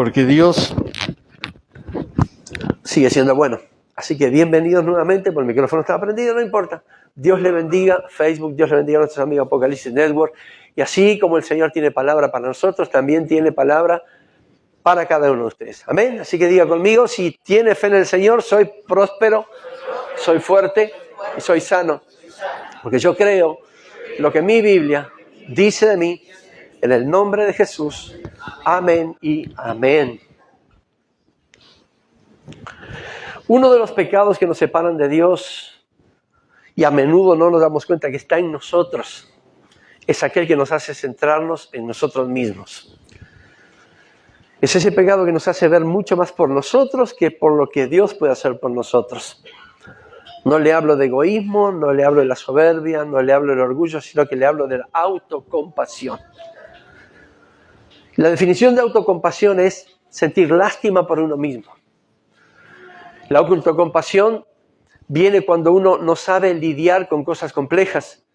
porque Dios sigue siendo bueno. Así que bienvenidos nuevamente, por el micrófono está prendido, no importa. Dios le bendiga Facebook, Dios le bendiga a nuestros amigos Apocalipsis Network. Y así como el Señor tiene palabra para nosotros, también tiene palabra para cada uno de ustedes. Amén. Así que diga conmigo, si tiene fe en el Señor, soy próspero, soy fuerte y soy sano. Porque yo creo lo que mi Biblia dice de mí, en el nombre de Jesús. Amén y amén. Uno de los pecados que nos separan de Dios, y a menudo no nos damos cuenta que está en nosotros, es aquel que nos hace centrarnos en nosotros mismos. Es ese pecado que nos hace ver mucho más por nosotros que por lo que Dios puede hacer por nosotros. No le hablo de egoísmo, no le hablo de la soberbia, no le hablo del orgullo, sino que le hablo de la autocompasión. La definición de autocompasión es sentir lástima por uno mismo. La autocompasión viene cuando uno no sabe lidiar con cosas complejas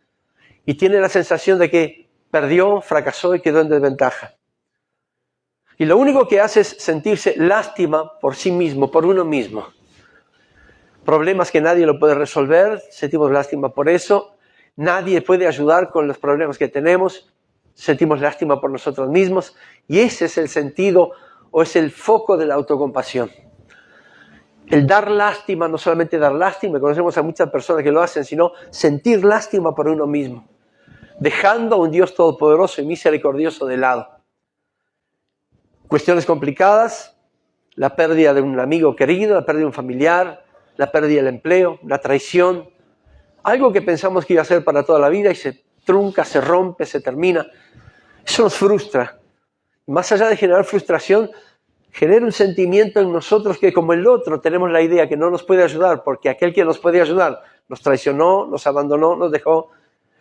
y tiene la sensación de que perdió, fracasó y quedó en desventaja. Y lo único que hace es sentirse lástima por sí mismo, por uno mismo. Problemas que nadie lo puede resolver, sentimos lástima por eso. Nadie puede ayudar con los problemas que tenemos, sentimos lástima por nosotros mismos. Y ese es el sentido o es el foco de la autocompasión. El dar lástima, no solamente dar lástima, conocemos a muchas personas que lo hacen, sino sentir lástima por uno mismo, dejando a un Dios todopoderoso y misericordioso de lado. Cuestiones complicadas, la pérdida de un amigo querido, la pérdida de un familiar, la pérdida del empleo, la traición, algo que pensamos que iba a ser para toda la vida y se trunca, se rompe, se termina. Eso nos frustra. Más allá de generar frustración, genera un sentimiento en nosotros que como el otro tenemos la idea que no nos puede ayudar porque aquel que nos puede ayudar nos traicionó, nos abandonó, nos dejó.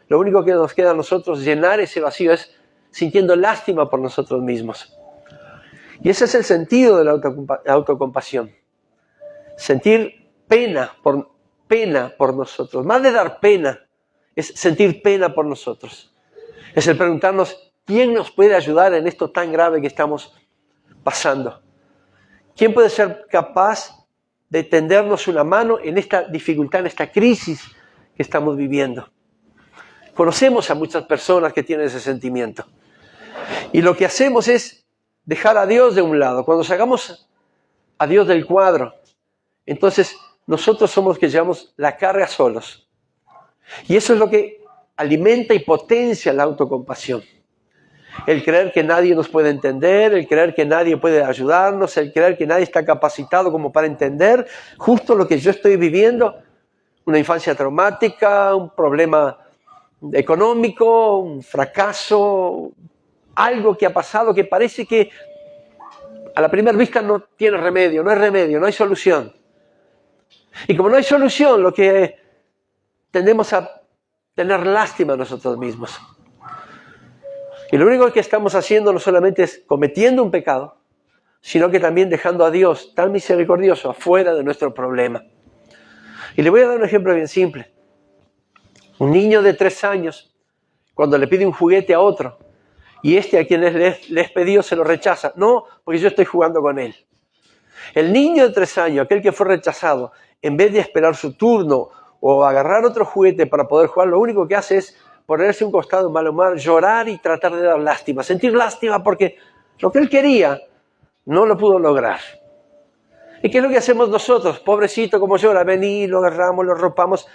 Lo único que nos queda a nosotros llenar ese vacío es sintiendo lástima por nosotros mismos. Y ese es el sentido de la autocompasión. Sentir pena por nosotros. Más de dar pena, es sentir pena por nosotros. Es el preguntarnos, ¿quién nos puede ayudar en esto tan grave que estamos pasando? ¿Quién puede ser capaz de tendernos una mano en esta dificultad, en esta crisis que estamos viviendo? Conocemos a muchas personas que tienen ese sentimiento. Y lo que hacemos es dejar a Dios de un lado. Cuando sacamos a Dios del cuadro, entonces nosotros somos los que llevamos la carga solos. Y eso es lo que alimenta y potencia la autocompasión. El creer que nadie nos puede entender, el creer que nadie puede ayudarnos, el creer que nadie está capacitado como para entender justo lo que yo estoy viviendo. Una infancia traumática, un problema económico, un fracaso, algo que ha pasado que parece que a la primera vista no tiene remedio, no hay remedio, no hay solución. Y como no hay solución, lo que tendemos a tener lástima a nosotros mismos. Y lo único que estamos haciendo no solamente es cometiendo un pecado, sino que también dejando a Dios tan misericordioso afuera de nuestro problema. Y le voy a dar un ejemplo bien simple. Un niño de 3 años, cuando le pide un juguete a otro, y a quien les pedido se lo rechaza. No, porque yo estoy jugando con él. El niño de 3 años, aquel que fue rechazado, en vez de esperar su turno o agarrar otro juguete para poder jugar, lo único que hace es ponerse un costado, mal humor, llorar y tratar de dar lástima. Sentir lástima porque lo que él quería no lo pudo lograr. ¿Y qué es lo que hacemos nosotros? Pobrecito, como llora, vení, lo agarramos, lo arropamos.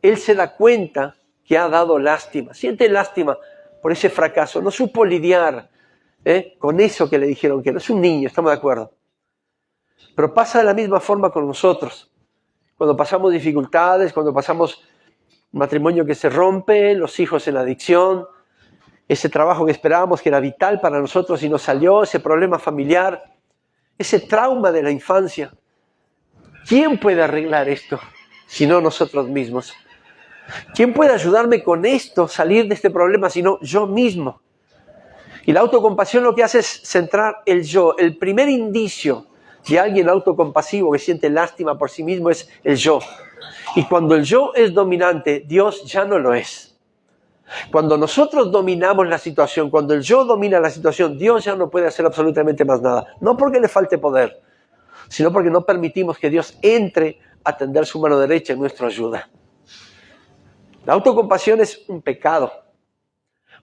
Él se da cuenta que ha dado lástima. Siente lástima por ese fracaso, no supo lidiar con eso que le dijeron que no es un niño, estamos de acuerdo. Pero pasa de la misma forma con nosotros. Cuando pasamos dificultades, cuando pasamos un matrimonio que se rompe, los hijos en adicción, ese trabajo que esperábamos que era vital para nosotros y no salió, ese problema familiar, ese trauma de la infancia. ¿Quién puede arreglar esto si no nosotros mismos? ¿Quién puede ayudarme con esto, salir de este problema, sino yo mismo? Y la autocompasión lo que hace es centrar el yo. El primer indicio de alguien autocompasivo que siente lástima por sí mismo es el yo. Y cuando el yo es dominante, Dios ya no lo es. Cuando nosotros dominamos la situación, cuando el yo domina la situación, Dios ya no puede hacer absolutamente más nada. No porque le falte poder, sino porque no permitimos que Dios entre a tender su mano derecha en nuestra ayuda. La autocompasión es un pecado,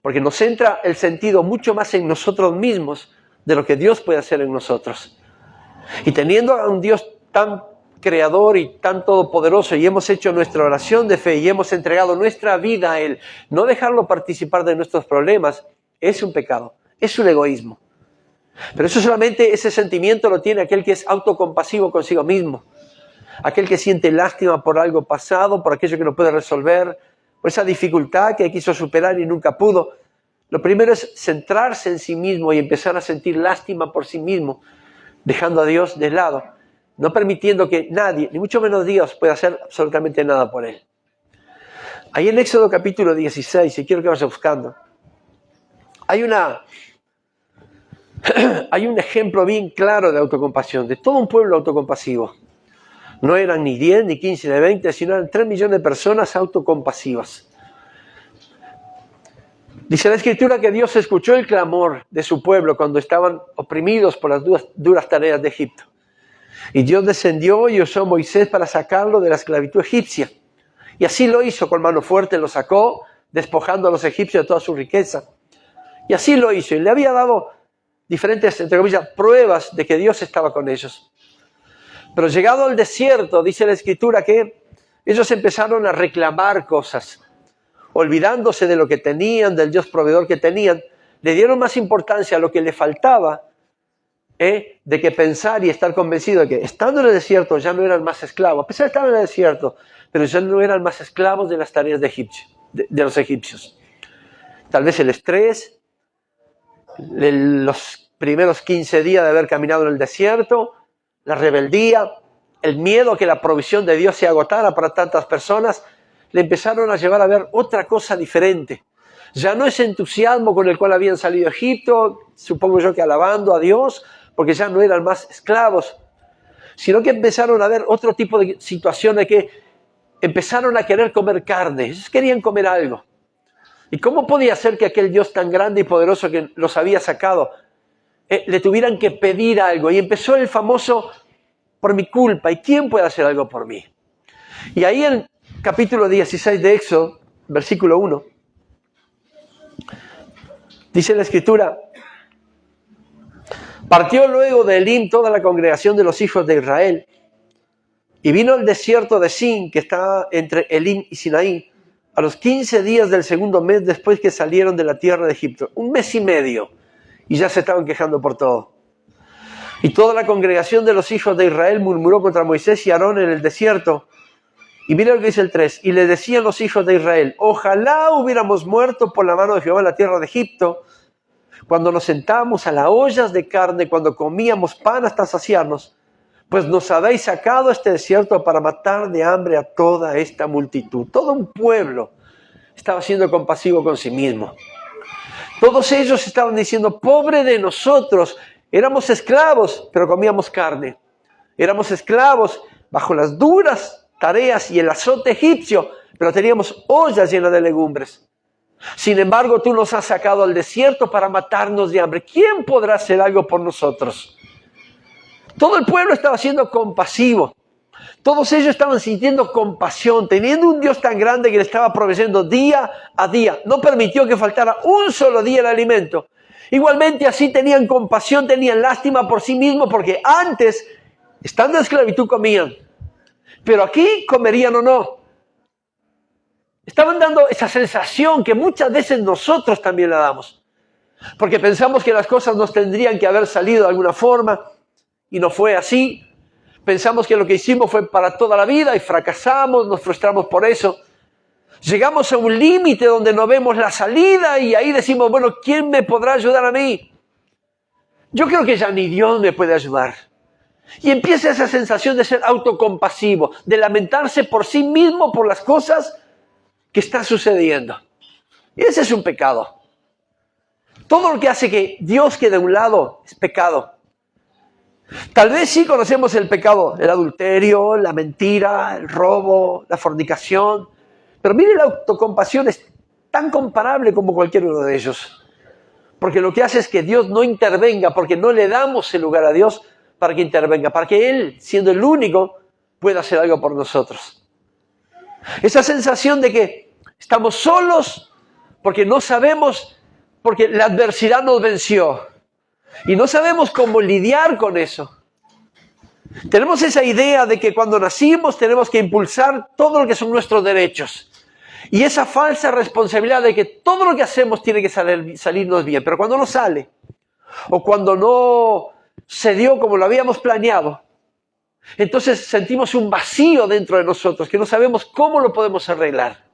porque nos centra el sentido mucho más en nosotros mismos de lo que Dios puede hacer en nosotros. Y teniendo a un Dios tan creador y tan todopoderoso, y hemos hecho nuestra oración de fe y hemos entregado nuestra vida a Él, no dejarlo participar de nuestros problemas es un pecado, es un egoísmo. Pero eso solamente, ese sentimiento lo tiene aquel que es autocompasivo consigo mismo, aquel que siente lástima por algo pasado, por aquello que no puede resolver, por esa dificultad que quiso superar y nunca pudo. Lo primero es centrarse en sí mismo y empezar a sentir lástima por sí mismo, dejando a Dios de lado, no permitiendo que nadie, ni mucho menos Dios, pueda hacer absolutamente nada por él. Ahí en Éxodo capítulo 16, y quiero que vayas buscando, hay un ejemplo bien claro de autocompasión, de todo un pueblo autocompasivo. No eran ni 10, ni 15, ni 20, sino eran 3 millones de personas autocompasivas. Dice la Escritura que Dios escuchó el clamor de su pueblo cuando estaban oprimidos por las duras tareas de Egipto. Y Dios descendió y usó a Moisés para sacarlo de la esclavitud egipcia. Y así lo hizo, con mano fuerte lo sacó, despojando a los egipcios de toda su riqueza. Y así lo hizo, y le había dado diferentes, entre comillas, pruebas de que Dios estaba con ellos. Pero llegado al desierto, dice la Escritura que ellos empezaron a reclamar cosas. Olvidándose de lo que tenían, del Dios proveedor que tenían, le dieron más importancia a lo que le faltaba, de que pensar y estar convencido de que estando en el desierto ya no eran más esclavos, a pesar de estar en el desierto, pero ya no eran más esclavos de las tareas de los egipcios. Tal vez el estrés, los primeros 15 días de haber caminado en el desierto, la rebeldía, el miedo a que la provisión de Dios se agotara para tantas personas, le empezaron a llevar a ver otra cosa diferente. Ya no ese entusiasmo con el cual habían salido de Egipto, supongo yo que alabando a Dios, porque ya no eran más esclavos, sino que empezaron a ver otro tipo de situaciones que empezaron a querer comer carne. Ellos querían comer algo. ¿Y cómo podía ser que aquel Dios tan grande y poderoso que los había sacado, le tuvieran que pedir algo? Y empezó el famoso, por mi culpa, ¿y quién puede hacer algo por mí? Y ahí en capítulo 16 de Éxodo, versículo 1, dice la Escritura: partió luego de Elim toda la congregación de los hijos de Israel, y vino al desierto de Sin, que está entre Elim y Sinaí, a los 15 días del segundo mes después que salieron de la tierra de Egipto. 1 mes y medio, y ya se estaban quejando por todo. Y toda la congregación de los hijos de Israel murmuró contra Moisés y Aarón en el desierto. Y mira lo que dice el 3. Y le decían los hijos de Israel: ojalá hubiéramos muerto por la mano de Jehová en la tierra de Egipto, cuando nos sentábamos a las ollas de carne, cuando comíamos pan hasta saciarnos, pues nos habéis sacado a este desierto para matar de hambre a toda esta multitud. Todo un pueblo estaba siendo compasivo con sí mismo. Todos ellos estaban diciendo: pobre de nosotros, éramos esclavos, pero comíamos carne. Éramos esclavos bajo las duras tareas y el azote egipcio, pero teníamos ollas llenas de legumbres. Sin embargo, tú nos has sacado al desierto para matarnos de hambre. ¿Quién podrá hacer algo por nosotros? Todo el pueblo estaba siendo compasivo. Todos ellos estaban sintiendo compasión, teniendo un Dios tan grande que le estaba proveyendo día a día. No permitió que faltara un solo día el alimento. Igualmente así tenían compasión, tenían lástima por sí mismos, porque antes, estando en esclavitud, comían. Pero aquí comerían o no. Estaban dando esa sensación que muchas veces nosotros también la damos. Porque pensamos que las cosas nos tendrían que haber salido de alguna forma y no fue así. Pensamos que lo que hicimos fue para toda la vida y fracasamos, nos frustramos por eso. Llegamos a un límite donde no vemos la salida y ahí decimos: bueno, ¿quién me podrá ayudar a mí? Yo creo que ya ni Dios me puede ayudar. Y empieza esa sensación de ser autocompasivo, de lamentarse por sí mismo por las cosas que están sucediendo. Y ese es un pecado. Todo lo que hace que Dios quede a un lado es pecado. Tal vez sí conocemos el pecado, el adulterio, la mentira, el robo, la fornicación. Pero mire, la autocompasión es tan comparable como cualquier uno de ellos. Porque lo que hace es que Dios no intervenga, porque no le damos el lugar a Dios para que intervenga, para que Él, siendo el único, pueda hacer algo por nosotros. Esa sensación de que estamos solos porque no sabemos, porque la adversidad nos venció y no sabemos cómo lidiar con eso. Tenemos esa idea de que cuando nacimos tenemos que impulsar todo lo que son nuestros derechos. Y esa falsa responsabilidad de que todo lo que hacemos tiene que salirnos bien. Pero cuando no sale, o cuando no se dio como lo habíamos planeado, entonces sentimos un vacío dentro de nosotros que no sabemos cómo lo podemos arreglar.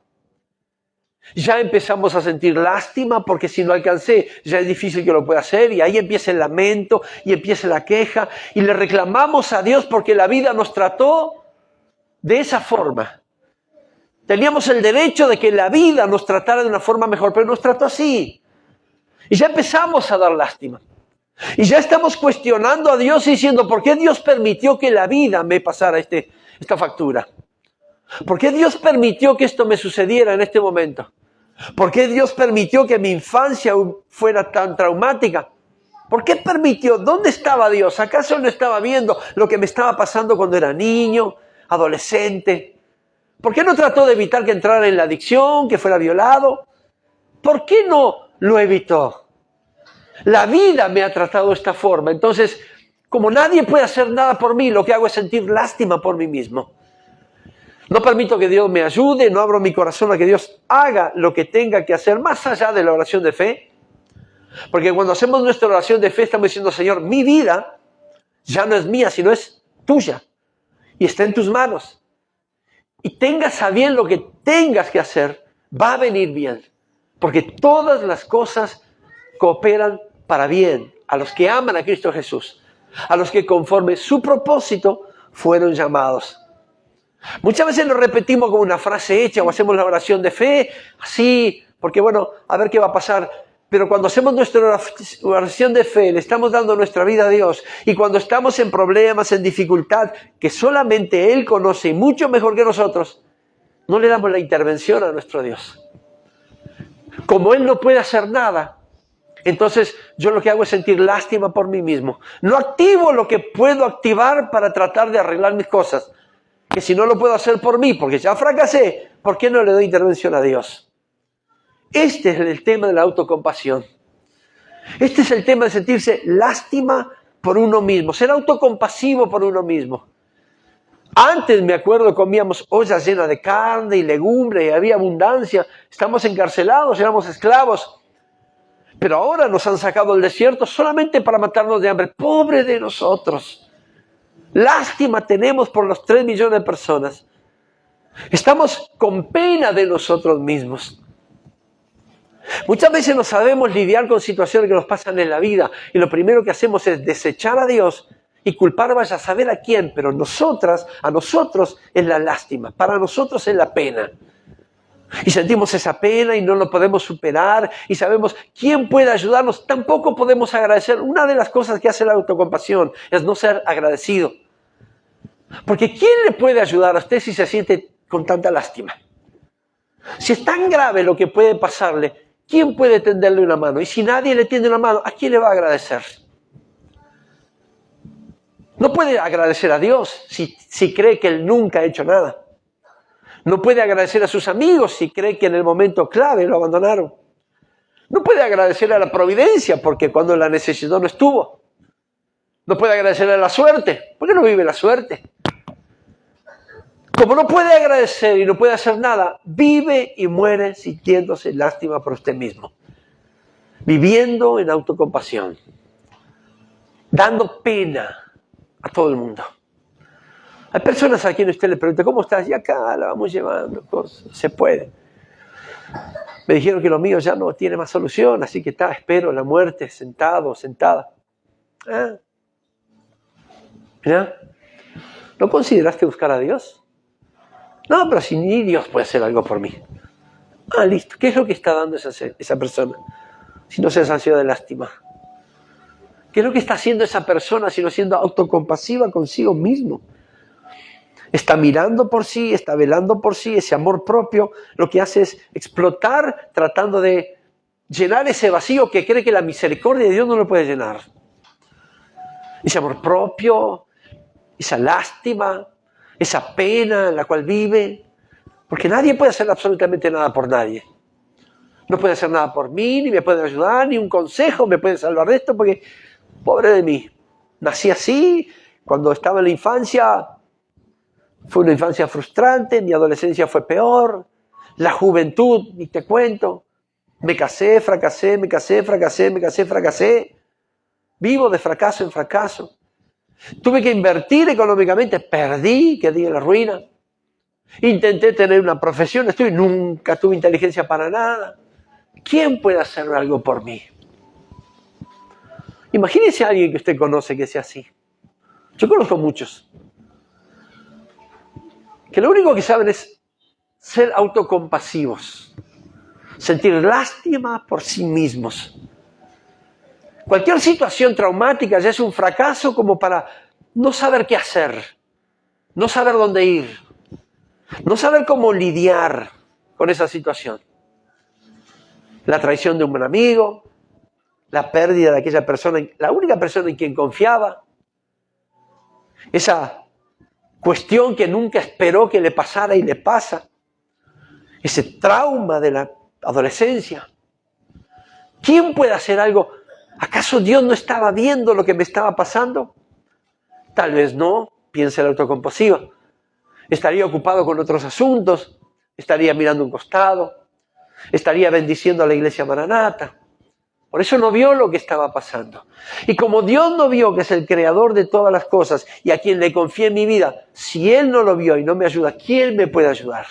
Ya empezamos a sentir lástima porque si no alcancé, ya es difícil que lo pueda hacer, y ahí empieza el lamento y empieza la queja y le reclamamos a Dios porque la vida nos trató de esa forma. Teníamos el derecho de que la vida nos tratara de una forma mejor, pero nos trató así. Y ya empezamos a dar lástima. Y ya estamos cuestionando a Dios y diciendo, ¿por qué Dios permitió que la vida me pasara esta factura? ¿Por qué Dios permitió que esto me sucediera en este momento? ¿Por qué Dios permitió que mi infancia fuera tan traumática? ¿Por qué permitió? ¿Dónde estaba Dios? ¿Acaso no estaba viendo lo que me estaba pasando cuando era niño, adolescente? ¿Por qué no trató de evitar que entrara en la adicción, que fuera violado? ¿Por qué no lo evitó? La vida me ha tratado de esta forma. Entonces, como nadie puede hacer nada por mí, lo que hago es sentir lástima por mí mismo. No permito que Dios me ayude, no abro mi corazón a que Dios haga lo que tenga que hacer, más allá de la oración de fe. Porque cuando hacemos nuestra oración de fe, estamos diciendo, Señor, mi vida ya no es mía, sino es tuya. Y está en tus manos. Y tengas a bien lo que tengas que hacer, va a venir bien. Porque todas las cosas cooperan para bien a los que aman a Cristo Jesús, a los que conforme su propósito fueron llamados. Muchas veces lo repetimos como una frase hecha o hacemos la oración de fe, así, porque bueno, a ver qué va a pasar. Pero cuando hacemos nuestra oración de fe, le estamos dando nuestra vida a Dios. Y cuando estamos en problemas, en dificultad, que solamente Él conoce y mucho mejor que nosotros, no le damos la intervención a nuestro Dios. Como Él no puede hacer nada, entonces yo lo que hago es sentir lástima por mí mismo. No activo lo que puedo activar para tratar de arreglar mis cosas. Que si no lo puedo hacer por mí, porque ya fracasé, ¿por qué no le doy intervención a Dios? Este es el tema de la autocompasión. Este es el tema de sentirse lástima por uno mismo, ser autocompasivo por uno mismo. Antes, me acuerdo, comíamos ollas llenas de carne y legumbres y había abundancia. Estamos encarcelados, éramos esclavos. Pero ahora nos han sacado del desierto solamente para matarnos de hambre. ¡Pobre de nosotros! Lástima tenemos por los 3 millones de personas. Estamos con pena de nosotros mismos. Muchas veces no sabemos lidiar con situaciones que nos pasan en la vida y lo primero que hacemos es desechar a Dios y culpar vaya a saber a quién, pero a nosotros es la lástima, para nosotros es la pena. Y sentimos esa pena y no lo podemos superar y sabemos quién puede ayudarnos, tampoco podemos agradecer. Una de las cosas que hace la autocompasión es no ser agradecido. Porque ¿quién le puede ayudar a usted si se siente con tanta lástima? Si es tan grave lo que puede pasarle, ¿quién puede tenderle una mano? Y si nadie le tiende una mano, ¿a quién le va a agradecer? No puede agradecer a Dios si cree que Él nunca ha hecho nada. No puede agradecer a sus amigos si cree que en el momento clave lo abandonaron. No puede agradecer a la providencia porque cuando la necesitó no estuvo. No puede agradecer a la suerte porque no vive la suerte. Como no puede agradecer y no puede hacer nada, vive y muere sintiéndose lástima por usted mismo. Viviendo en autocompasión. Dando pena a todo el mundo. Hay personas a quienes usted le pregunta, ¿cómo estás? Y acá la vamos llevando, cosas. Se puede. Me dijeron que lo mío ya no tiene más solución, así que espero la muerte sentado o sentada. ¿Mira? ¿No consideraste buscar a Dios? No, pero si ni Dios puede hacer algo por mí. Listo. ¿Qué es lo que está dando esa persona? Si no se sació de lástima. ¿Qué es lo que está haciendo esa persona si no siendo autocompasiva consigo mismo? está mirando por sí, está velando por sí, ese amor propio, lo que hace es explotar tratando de llenar ese vacío que cree que la misericordia de Dios no lo puede llenar. Ese amor propio, esa lástima, esa pena en la cual vive, porque nadie puede hacer absolutamente nada por nadie. No puede hacer nada por mí, ni me puede ayudar, ni un consejo me puede salvar de esto, porque pobre de mí, nací así, cuando estaba en la infancia, fue una infancia frustrante, mi adolescencia fue peor, la juventud, ni te cuento, me casé, fracasé, me casé, fracasé, me casé, fracasé, vivo de fracaso en fracaso. Tuve que invertir económicamente, perdí, quedé en la ruina. Intenté tener una profesión, nunca tuve inteligencia para nada. ¿Quién puede hacer algo por mí? Imagínese a alguien que usted conoce que sea así. Yo conozco muchos. Que lo único que saben es ser autocompasivos. Sentir lástima por sí mismos. Cualquier situación traumática ya es un fracaso como para no saber qué hacer. No saber dónde ir. No saber cómo lidiar con esa situación. La traición de un buen amigo, la pérdida de aquella persona, la única persona en quien confiaba, esa cuestión que nunca esperó que le pasara y le pasa, ese trauma de la adolescencia. ¿Quién puede hacer algo? ¿Acaso Dios no estaba viendo lo que me estaba pasando? Tal vez no, piensa el autocompasivo. Estaría ocupado con otros asuntos, estaría mirando un costado, estaría bendiciendo a la iglesia Maranata. Por eso no vio lo que estaba pasando. Y como Dios no vio que es el creador de todas las cosas y a quien le confié mi vida, si Él no lo vio y no me ayuda, ¿quién me puede ayudar?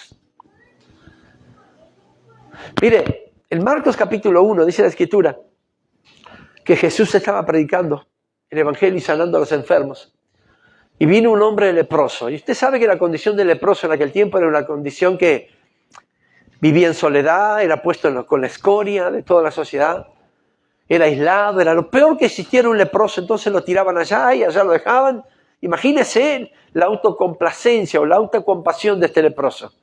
Mire, en Marcos capítulo 1 dice la Escritura que Jesús estaba predicando el Evangelio y sanando a los enfermos. Y vino un hombre leproso. Y usted sabe que la condición de leproso en aquel tiempo era una condición que vivía en soledad, era puesto con la escoria de toda la sociedad. Era aislado, era lo peor que existiera un leproso. Entonces lo tiraban allá y allá lo dejaban. Imagínese la autocomplacencia o la autocompasión de este leproso.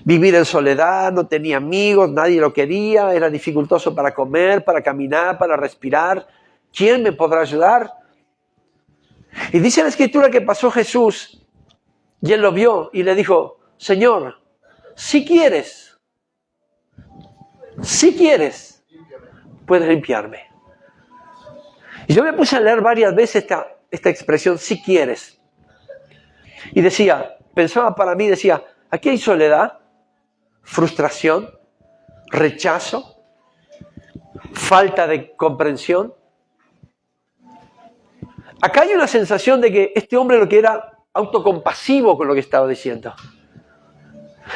Vivir en soledad, no tenía amigos, nadie lo quería, era dificultoso para comer, para caminar, para respirar. ¿Quién me podrá ayudar? Y dice la Escritura que pasó Jesús y él lo vio y le dijo, Señor, si quieres, puedes limpiarme. Y yo me puse a leer varias veces esta expresión, si quieres. Y pensaba para mí, aquí hay soledad, frustración, rechazo, falta de comprensión. Acá hay una sensación de que este hombre lo que era autocompasivo con lo que estaba diciendo.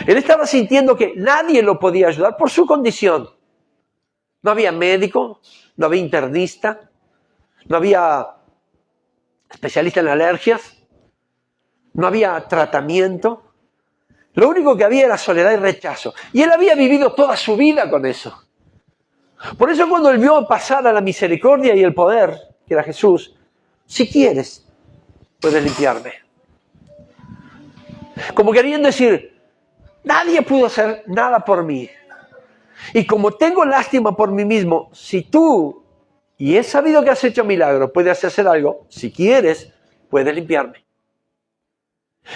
Él estaba sintiendo que nadie lo podía ayudar por su condición. No había médico, no había internista, no había especialista en alergias, no había tratamiento. Lo único que había era soledad y rechazo. Y él había vivido toda su vida con eso. Por eso cuando él vio pasar a la misericordia y el poder, que era Jesús, si quieres, puedes limpiarme. Como queriendo decir, nadie pudo hacer nada por mí. Y como tengo lástima por mí mismo, si tú, y he sabido que has hecho milagro, puedes hacer algo, si quieres, puedes limpiarme.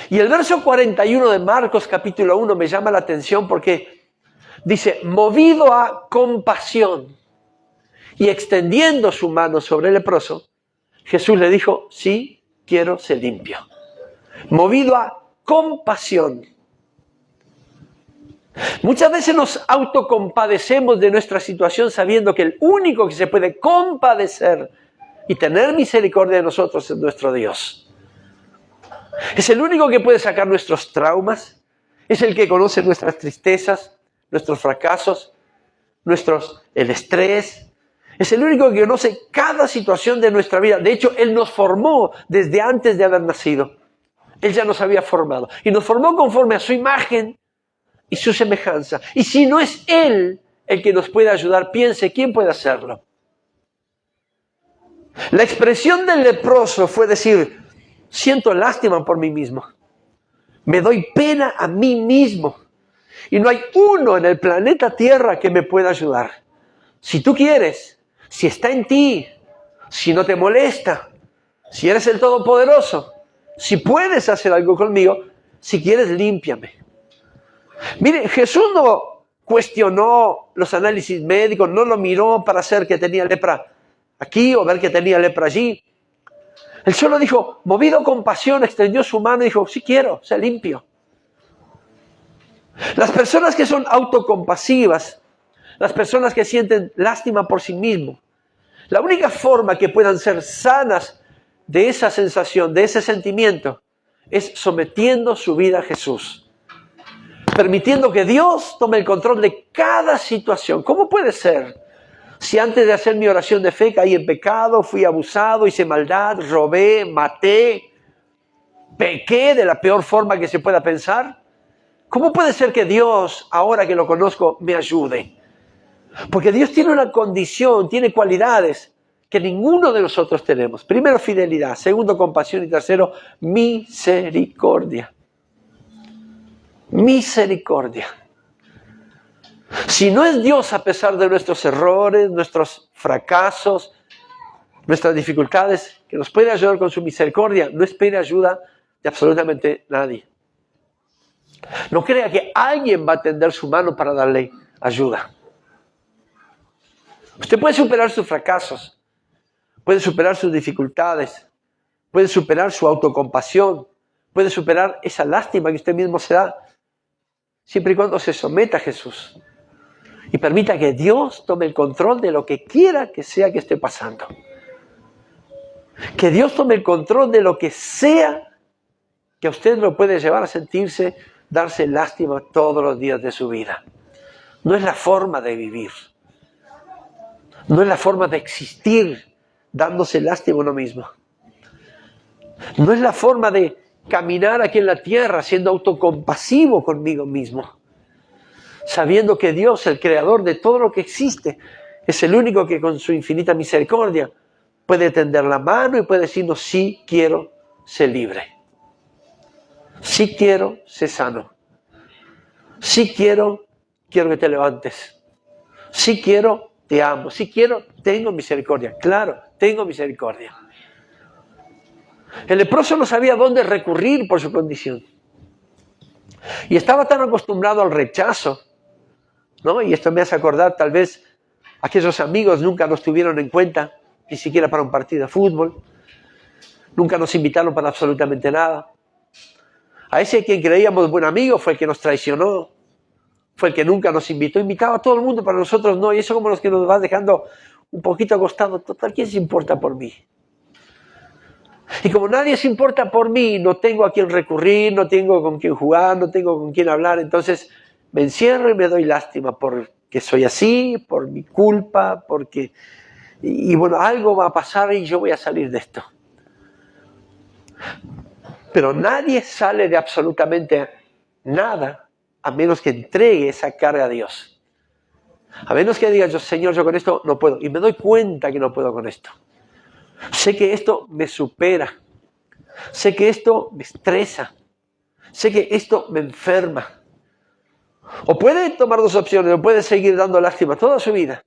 Y el verso 41 de Marcos capítulo 1 me llama la atención porque dice, movido a compasión y extendiendo su mano sobre el leproso, Jesús le dijo, sí, quiero ser limpio. Movido a compasión. Muchas veces nos autocompadecemos de nuestra situación sabiendo que el único que se puede compadecer y tener misericordia de nosotros es nuestro Dios. Es el único que puede sacar nuestros traumas, es el que conoce nuestras tristezas, nuestros fracasos, el estrés. Es el único que conoce cada situación de nuestra vida. De hecho, Él nos formó desde antes de haber nacido. Él ya nos había formado. Y nos formó conforme a su imagen y su semejanza. Y si no es Él el que nos puede ayudar, piense, ¿quién puede hacerlo? La expresión del leproso fue decir, siento lástima por mí mismo. Me doy pena a mí mismo. Y no hay uno en el planeta Tierra que me pueda ayudar. Si tú quieres, si está en ti, si no te molesta, si eres el Todopoderoso, si puedes hacer algo conmigo, si quieres, límpiame. Mire, Jesús no cuestionó los análisis médicos, no lo miró para hacer que tenía lepra aquí o ver que tenía lepra allí. Él solo dijo, movido con pasión, extendió su mano y dijo, sí quiero, sé limpio. Las personas que son autocompasivas, las personas que sienten lástima por sí mismos, la única forma que puedan ser sanas de esa sensación, de ese sentimiento, es sometiendo su vida a Jesús. Permitiendo que Dios tome el control de cada situación. ¿Cómo puede ser? Si antes de hacer mi oración de fe caí en pecado, fui abusado, hice maldad, robé, maté, pequé de la peor forma que se pueda pensar. ¿Cómo puede ser que Dios, ahora que lo conozco, me ayude? Porque Dios tiene una condición, tiene cualidades que ninguno de nosotros tenemos. Primero, fidelidad. Segundo, compasión. Y tercero, misericordia. Misericordia. Si no es Dios, a pesar de nuestros errores, nuestros fracasos, nuestras dificultades, que nos puede ayudar con su misericordia, no espere ayuda de absolutamente nadie. No crea que alguien va a tender su mano para darle ayuda. Usted puede superar sus fracasos, puede superar sus dificultades, puede superar su autocompasión, puede superar esa lástima que usted mismo se da, siempre y cuando se someta a Jesús y permita que Dios tome el control de lo que quiera que sea que esté pasando. Que Dios tome el control de lo que sea que a usted lo puede llevar a sentirse, darse lástima todos los días de su vida. No es la forma de vivir. No es la forma de existir dándose lástima a uno mismo. No es la forma de caminar aquí en la tierra siendo autocompasivo conmigo mismo. Sabiendo que Dios, el creador de todo lo que existe, es el único que con su infinita misericordia puede tender la mano y puede decirnos, sí quiero ser libre. Sí quiero ser sano. Sí quiero que te levantes. Sí quiero, te amo. Sí quiero, tengo misericordia. Claro, tengo misericordia. El leproso no sabía dónde recurrir por su condición. Y estaba tan acostumbrado al rechazo, ¿no? Y esto me hace acordar, tal vez, aquellos amigos nunca nos tuvieron en cuenta, ni siquiera para un partido de fútbol. Nunca nos invitaron para absolutamente nada. A ese quien creíamos buen amigo fue el que nos traicionó. Fue el que nunca nos invitó. Invitaba a todo el mundo, para nosotros no. Y eso como los que nos va dejando un poquito acostados. Total, ¿quién se importa por mí? Y como nadie se importa por mí, no tengo a quién recurrir, no tengo con quién jugar, no tengo con quién hablar. Entonces me encierro y me doy lástima porque soy así, por mi culpa, porque... Y bueno, algo va a pasar y yo voy a salir de esto. Pero nadie sale de absolutamente nada a menos que entregue esa carga a Dios. A menos que diga yo, Señor, yo con esto no puedo. Y me doy cuenta que no puedo con esto. Sé que esto me supera. Sé que esto me estresa. Sé que esto me enferma. O puede tomar dos opciones. O puede seguir dando lástima toda su vida.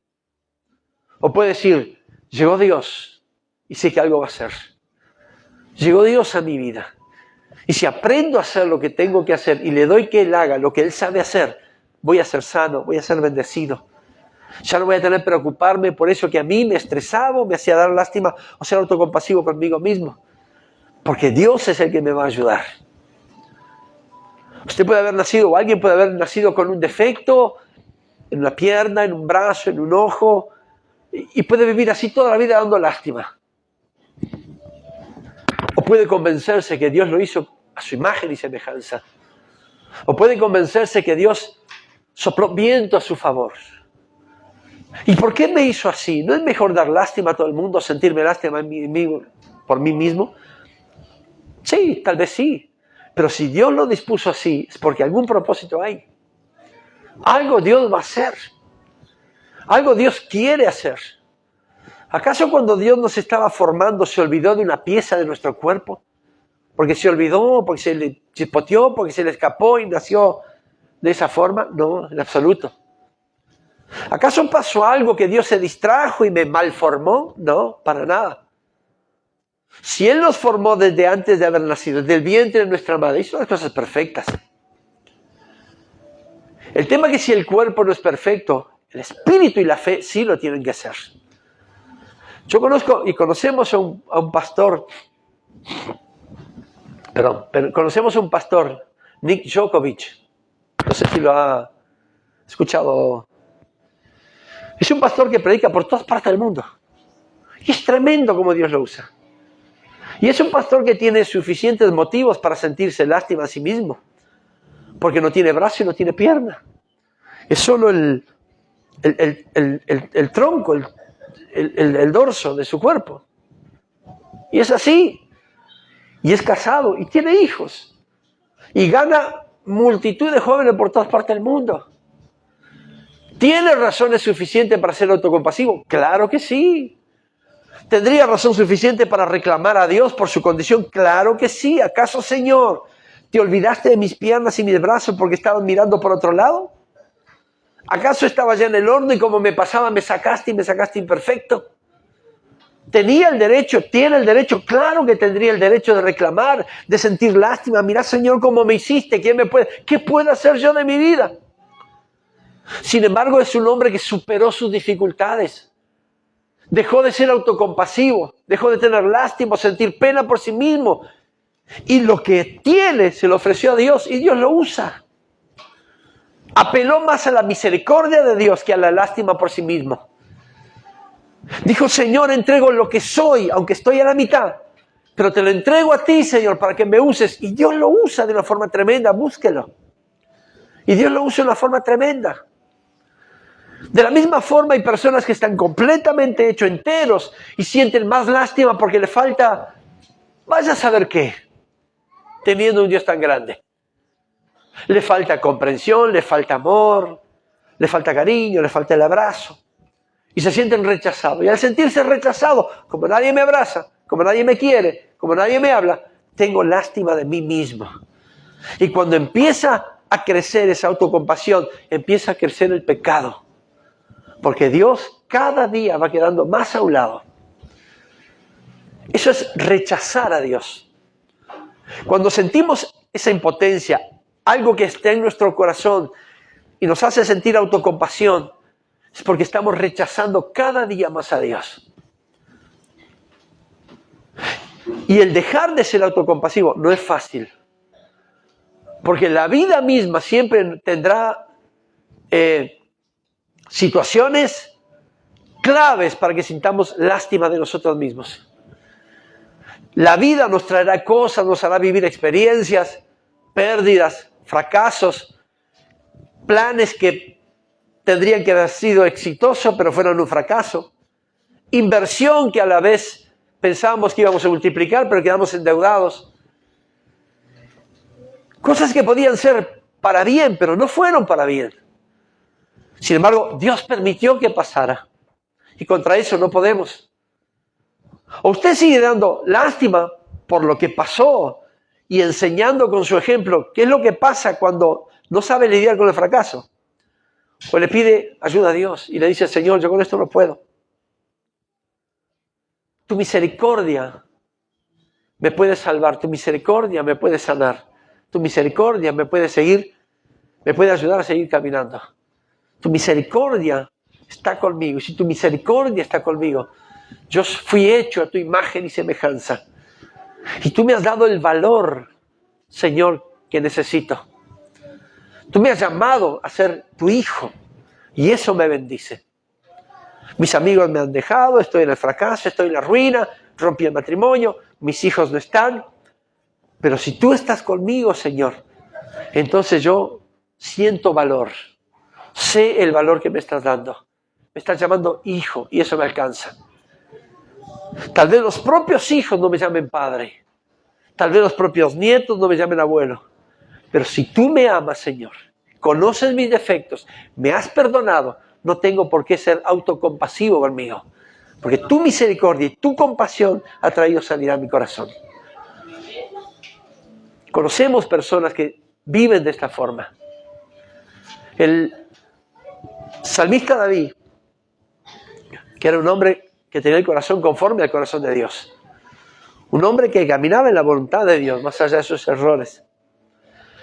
O puede decir, llegó Dios y sé que algo va a hacer. Llegó Dios a mi vida. Y si aprendo a hacer lo que tengo que hacer y le doy que Él haga lo que Él sabe hacer, voy a ser sano, voy a ser bendecido. Ya no voy a tener que preocuparme por eso que a mí me estresaba, me hacía dar lástima o ser autocompasivo conmigo mismo. Porque Dios es el que me va a ayudar. Usted puede haber nacido, o alguien puede haber nacido con un defecto en una pierna, en un brazo, en un ojo, y puede vivir así toda la vida dando lástima. O puede convencerse que Dios lo hizo a su imagen y semejanza. O puede convencerse que Dios sopló viento a su favor. ¿Y por qué me hizo así? ¿No es mejor dar lástima a todo el mundo, sentirme lástima por mí mismo? Sí, tal vez sí. Pero si Dios lo dispuso así, es porque algún propósito hay. Algo Dios va a hacer. Algo Dios quiere hacer. ¿Acaso cuando Dios nos estaba formando se olvidó de una pieza de nuestro cuerpo? porque se olvidó, porque se le chispoteó, porque se le escapó y nació de esa forma. No, en absoluto. ¿Acaso pasó algo que Dios se distrajo y me malformó? No, para nada. Si Él nos formó desde antes de haber nacido, desde el vientre de nuestra madre, hizo las cosas perfectas. El tema es que si el cuerpo no es perfecto, el espíritu y la fe sí lo tienen que ser. Yo conozco y conocemos a un pastor, conocemos a un pastor, Nick Djokovic. No sé si lo ha escuchado. Es un pastor que predica por todas partes del mundo. Y es tremendo como Dios lo usa. Y es un pastor que tiene suficientes motivos para sentirse lástima a sí mismo. Porque no tiene brazo y no tiene pierna. Es solo el tronco, el dorso de su cuerpo. Y es así. Y es casado y tiene hijos. Y gana multitud de jóvenes por todas partes del mundo. ¿Tiene razones suficientes para ser autocompasivo? Claro que sí. ¿Tendría razón suficiente para reclamar a Dios por su condición? Claro que sí. ¿Acaso, Señor, te olvidaste de mis piernas y mis brazos porque estabas mirando por otro lado? ¿Acaso estaba ya en el horno y como me pasaba me sacaste imperfecto? ¿Tenía el derecho? ¿Tiene el derecho? Claro que tendría el derecho de reclamar, de sentir lástima. Mira, Señor, cómo me hiciste. ¿Qué puedo hacer yo de mi vida? Sin embargo, es un hombre que superó sus dificultades. Dejó de ser autocompasivo, dejó de tener lástima, sentir pena por sí mismo. Y lo que tiene se lo ofreció a Dios y Dios lo usa. Apeló más a la misericordia de Dios que a la lástima por sí mismo. Dijo, Señor, entrego lo que soy, aunque estoy a la mitad, pero te lo entrego a ti, Señor, para que me uses. Y Dios lo usa de una forma tremenda, búsquelo. Y Dios lo usa de una forma tremenda. De la misma forma hay personas que están completamente hechos enteros y sienten más lástima porque le falta, vaya a saber qué, teniendo un Dios tan grande. Le falta comprensión, le falta amor, le falta cariño, le falta el abrazo. Y se sienten rechazados. Y al sentirse rechazado, como nadie me abraza, como nadie me quiere, como nadie me habla, tengo lástima de mí mismo. Y cuando empieza a crecer esa autocompasión, empieza a crecer el pecado. Porque Dios cada día va quedando más a un lado. Eso es rechazar a Dios. Cuando sentimos esa impotencia, algo que está en nuestro corazón y nos hace sentir autocompasión, es porque estamos rechazando cada día más a Dios. Y el dejar de ser autocompasivo no es fácil. Porque la vida misma siempre tendrá situaciones claves para que sintamos lástima de nosotros mismos. La vida nos traerá cosas, nos hará vivir experiencias, pérdidas, fracasos, planes que tendrían que haber sido exitosos, pero fueron un fracaso. Inversión que a la vez pensábamos que íbamos a multiplicar, pero quedamos endeudados. Cosas que podían ser para bien, pero no fueron para bien. Sin embargo, Dios permitió que pasara. Y contra eso no podemos. O usted sigue dando lástima por lo que pasó y enseñando con su ejemplo qué es lo que pasa cuando no sabe lidiar con el fracaso. O le pide ayuda a Dios y le dice, Señor, yo con esto no puedo. Tu misericordia me puede salvar, tu misericordia me puede sanar, tu misericordia me puede ayudar a seguir caminando. Tu misericordia está conmigo. Y si tu misericordia está conmigo, yo fui hecho a tu imagen y semejanza. Y tú me has dado el valor, Señor, que necesito. Tú me has llamado a ser tu hijo. Y eso me bendice. Mis amigos me han dejado, estoy en el fracaso, estoy en la ruina, rompí el matrimonio, mis hijos no están. Pero si tú estás conmigo, Señor, entonces yo siento valor. Sé el valor que me estás dando. Me estás llamando hijo y eso me alcanza. Tal vez los propios hijos no me llamen padre. Tal vez los propios nietos no me llamen abuelo. Pero si tú me amas, Señor, conoces mis defectos, me has perdonado, no tengo por qué ser autocompasivo conmigo. Porque tu misericordia y tu compasión ha traído sanidad a mi corazón. Conocemos personas que viven de esta forma. El salmista David, que era un hombre que tenía el corazón conforme al corazón de Dios. Un hombre que caminaba en la voluntad de Dios, más allá de sus errores.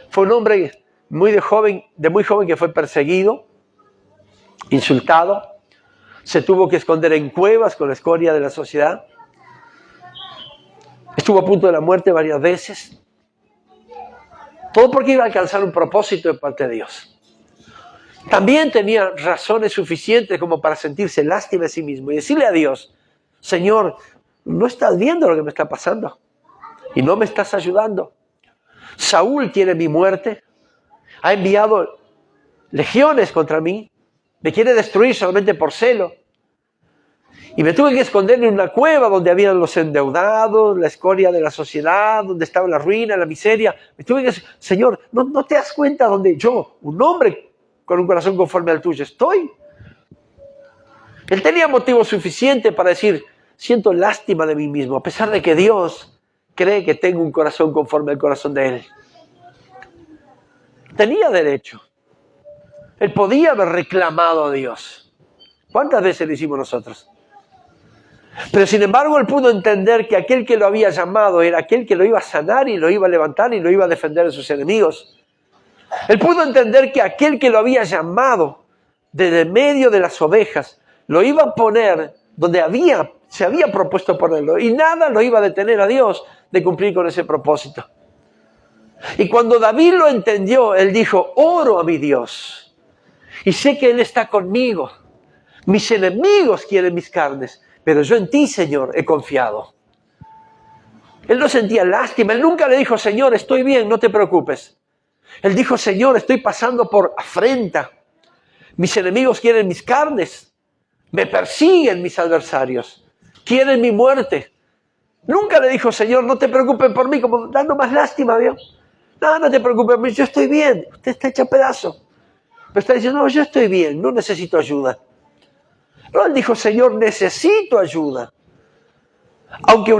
Fue un hombre muy joven que fue perseguido, insultado. Se tuvo que esconder en cuevas con la escoria de la sociedad. Estuvo a punto de la muerte varias veces. Todo porque iba a alcanzar un propósito de parte de Dios. También tenía razones suficientes como para sentirse lástima de sí mismo y decirle a Dios: Señor, no estás viendo lo que me está pasando y no me estás ayudando. Saúl quiere mi muerte, ha enviado legiones contra mí, me quiere destruir solamente por celo. Y me tuve que esconder en una cueva donde habían los endeudados, la escoria de la sociedad, donde estaba la ruina, la miseria. Me tuve que... Señor, ¿no te das cuenta donde yo, un hombre con un corazón conforme al tuyo, estoy? Él tenía motivo suficiente para decir: siento lástima de mí mismo, a pesar de que Dios cree que tengo un corazón conforme al corazón de Él. Tenía derecho. Él podía haber reclamado a Dios. ¿Cuántas veces lo hicimos nosotros? Pero sin embargo él pudo entender que aquel que lo había llamado era aquel que lo iba a sanar y lo iba a levantar y lo iba a defender de sus enemigos. Él pudo entender que aquel que lo había llamado desde medio de las ovejas lo iba a poner donde se había propuesto ponerlo, y nada lo iba a detener a Dios de cumplir con ese propósito. Y cuando David lo entendió, él dijo: oro a mi Dios y sé que Él está conmigo. Mis enemigos quieren mis carnes, pero yo en ti, Señor, he confiado. Él no sentía lástima. Él nunca le dijo: Señor, estoy bien, no te preocupes. Él dijo: Señor, estoy pasando por afrenta. Mis enemigos quieren mis carnes. Me persiguen mis adversarios. Quieren mi muerte. Nunca le dijo: Señor, no te preocupes por mí, como dando más lástima, ¿vio? No te preocupes, yo estoy bien. Usted está hecho a pedazo. Pero está diciendo: no, yo estoy bien, no necesito ayuda. No, él dijo: Señor, necesito ayuda. Aunque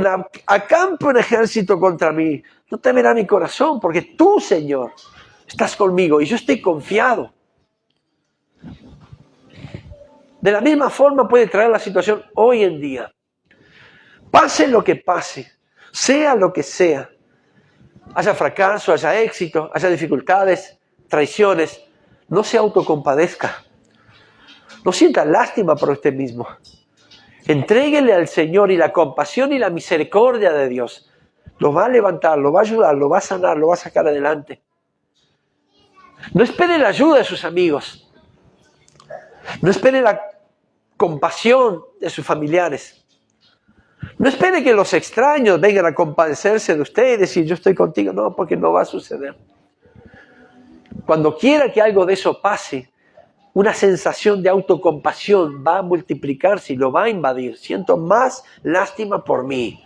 acampe un ejército contra mí, no temerá mi corazón, porque tú, Señor, estás conmigo y yo estoy confiado. De la misma forma puede traer la situación hoy en día. Pase lo que pase, sea lo que sea, haya fracaso, haya éxito, haya dificultades, traiciones, no se autocompadezca. No sienta lástima por usted mismo. Entréguele al Señor, y la compasión y la misericordia de Dios lo va a levantar, lo va a ayudar, lo va a sanar, lo va a sacar adelante. No espere la ayuda de sus amigos. No espere la compasión de sus familiares. No espere que los extraños vengan a compadecerse de usted y decir: yo estoy contigo. No, porque no va a suceder. Cuando quiera que algo de eso pase, una sensación de autocompasión va a multiplicarse y lo va a invadir. Siento más lástima por mí.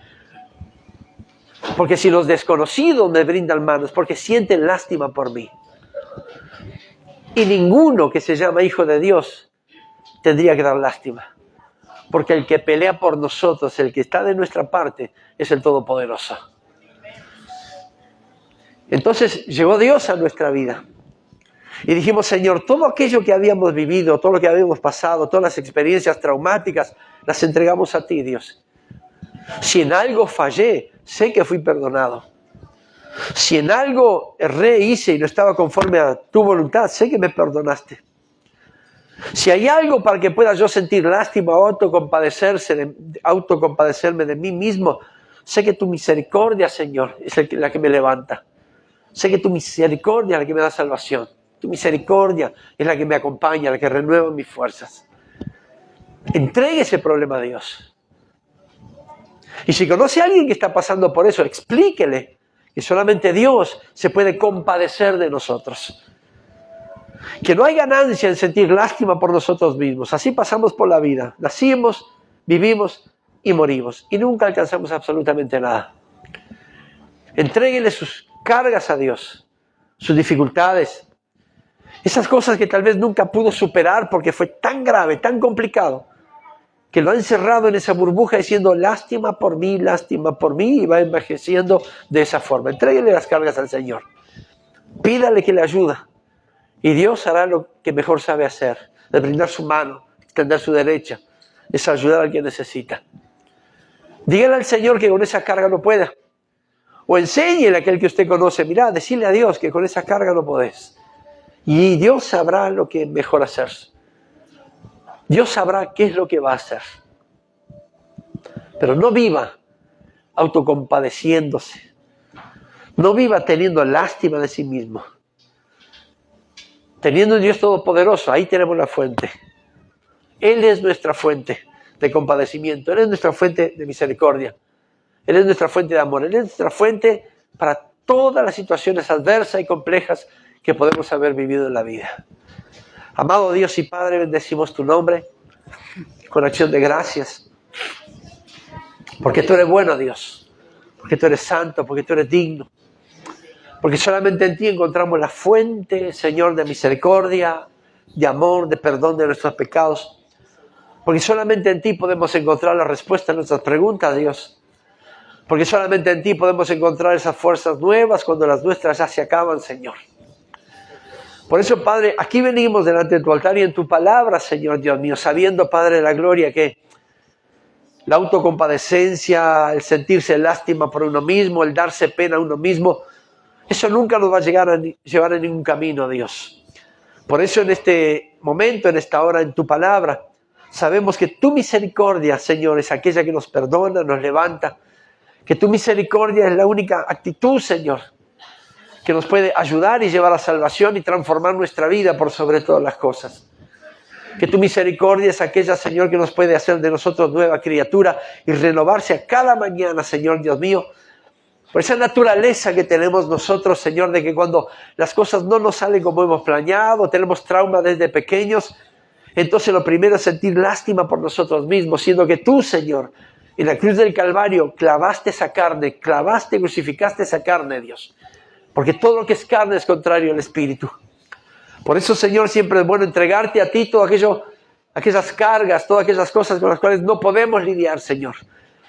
Porque si los desconocidos me brindan manos, porque sienten lástima por mí. Y ninguno que se llama hijo de Dios tendría que dar lástima. Porque el que pelea por nosotros, el que está de nuestra parte, es el Todopoderoso. Entonces llegó Dios a nuestra vida. Y dijimos: Señor, todo aquello que habíamos vivido, todo lo que habíamos pasado, todas las experiencias traumáticas, las entregamos a ti, Dios. Si en algo fallé, sé que fui perdonado. Si en algo erré, hice y no estaba conforme a tu voluntad, sé que me perdonaste. Si hay algo para que pueda yo sentir lástima o autocompadecerme de mí mismo, sé que tu misericordia, Señor, es la que me levanta. Sé que tu misericordia es la que me da salvación. Tu misericordia es la que me acompaña, la que renueva mis fuerzas. Entregue ese problema a Dios. Y si conoce a alguien que está pasando por eso, explíquele que solamente Dios se puede compadecer de nosotros. Que no hay ganancia en sentir lástima por nosotros mismos. Así pasamos por la vida. Nacimos, vivimos y morimos. Y nunca alcanzamos absolutamente nada. Entréguele sus cargas a Dios, sus dificultades, esas cosas que tal vez nunca pudo superar porque fue tan grave, tan complicado, que lo ha encerrado en esa burbuja diciendo lástima por mí, y va envejeciendo de esa forma. Entréguele las cargas al Señor. Pídale que le ayude. Y Dios hará lo que mejor sabe hacer, de brindar su mano, extender su derecha, es ayudar al que necesita. Dígale al Señor que con esa carga no pueda. O enséñele a aquel que usted conoce, mirá, decirle a Dios que con esa carga no podés. Y Dios sabrá lo que mejor hacer. Dios sabrá qué es lo que va a hacer. Pero no viva autocompadeciéndose. No viva teniendo lástima de sí mismo. Teniendo un Dios todopoderoso, ahí tenemos la fuente. Él es nuestra fuente de compadecimiento. Él es nuestra fuente de misericordia. Él es nuestra fuente de amor. Él es nuestra fuente para todas las situaciones adversas y complejas que podemos haber vivido en la vida. Amado Dios y Padre, bendecimos tu nombre con acción de gracias. Porque tú eres bueno, Dios. Porque tú eres santo, porque tú eres digno. Porque solamente en ti encontramos la fuente, Señor, de misericordia, de amor, de perdón de nuestros pecados. Porque solamente en ti podemos encontrar la respuesta a nuestras preguntas, Dios. Porque solamente en ti podemos encontrar esas fuerzas nuevas cuando las nuestras ya se acaban, Señor. Por eso, Padre, aquí venimos delante de tu altar y en tu palabra, Señor Dios mío, sabiendo, Padre de la gloria, que la autocompadecencia, el sentirse lástima por uno mismo, el darse pena a uno mismo, eso nunca nos va a llevar a ningún camino, Dios. Por eso en este momento, en esta hora, en tu palabra, sabemos que tu misericordia, Señor, es aquella que nos perdona, nos levanta, que tu misericordia es la única actitud, Señor, que nos puede ayudar y llevar a salvación y transformar nuestra vida por sobre todas las cosas. Que tu misericordia es aquella, Señor, que nos puede hacer de nosotros nueva criatura y renovarse a cada mañana, Señor Dios mío, por esa naturaleza que tenemos nosotros, Señor, de que cuando las cosas no nos salen como hemos planeado, tenemos trauma desde pequeños, entonces lo primero es sentir lástima por nosotros mismos, siendo que tú, Señor, en la cruz del Calvario clavaste esa carne, crucificaste esa carne, Dios. Porque todo lo que es carne es contrario al Espíritu. Por eso, Señor, siempre es bueno entregarte a ti todo aquello, aquellas cargas, todas aquellas cosas con las cuales no podemos lidiar, Señor.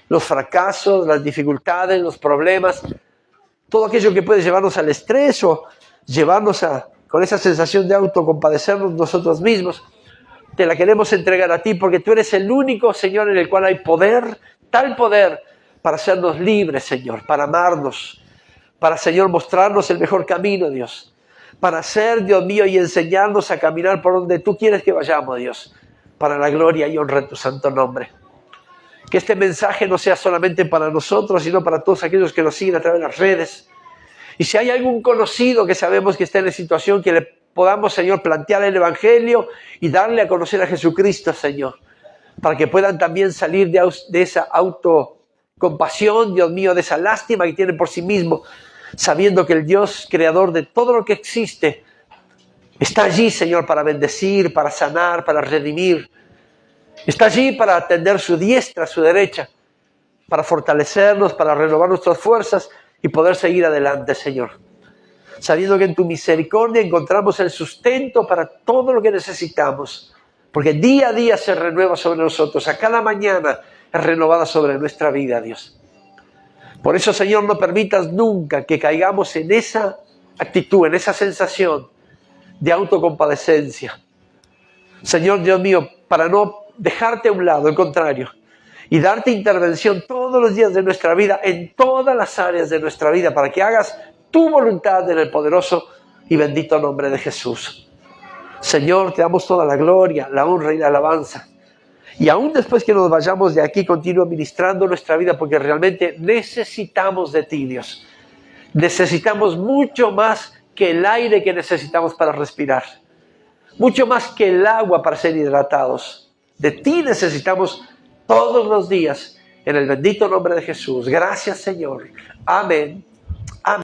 Los fracasos, las dificultades, los problemas, todo aquello que puede llevarnos al estrés o llevarnos con esa sensación de autocompadecernos nosotros mismos. Te la queremos entregar a ti porque tú eres el único, Señor, en el cual hay poder, tal poder, para hacernos libres, Señor, para amarnos, para, Señor, mostrarnos el mejor camino, Dios, para ser, Dios mío, y enseñarnos a caminar por donde tú quieres que vayamos, Dios, para la gloria y honra de tu santo nombre. Que este mensaje no sea solamente para nosotros, sino para todos aquellos que nos siguen a través de las redes. Y si hay algún conocido que sabemos que está en la situación, que le podamos, Señor, plantear el Evangelio y darle a conocer a Jesucristo, Señor, para que puedan también salir de esa autocompasión, Dios mío, de esa lástima que tienen por sí mismo, sabiendo que el Dios creador de todo lo que existe está allí, Señor, para bendecir, para sanar, para redimir. Está allí para atender su diestra, su derecha, para fortalecernos, para renovar nuestras fuerzas y poder seguir adelante, Señor. Sabiendo que en tu misericordia encontramos el sustento para todo lo que necesitamos, porque día a día se renueva sobre nosotros, a cada mañana es renovada sobre nuestra vida, Dios. Por eso, Señor, no permitas nunca que caigamos en esa actitud, en esa sensación de autocompadecencia. Señor Dios mío, para no dejarte a un lado, al contrario, y darte intervención todos los días de nuestra vida, en todas las áreas de nuestra vida, para que hagas tu voluntad en el poderoso y bendito nombre de Jesús. Señor, te damos toda la gloria, la honra y la alabanza. Y aún después que nos vayamos de aquí, continúa ministrando nuestra vida, porque realmente necesitamos de ti, Dios. Necesitamos mucho más que el aire que necesitamos para respirar. Mucho más que el agua para ser hidratados. De ti necesitamos todos los días, en el bendito nombre de Jesús. Gracias, Señor. Amén. Amén.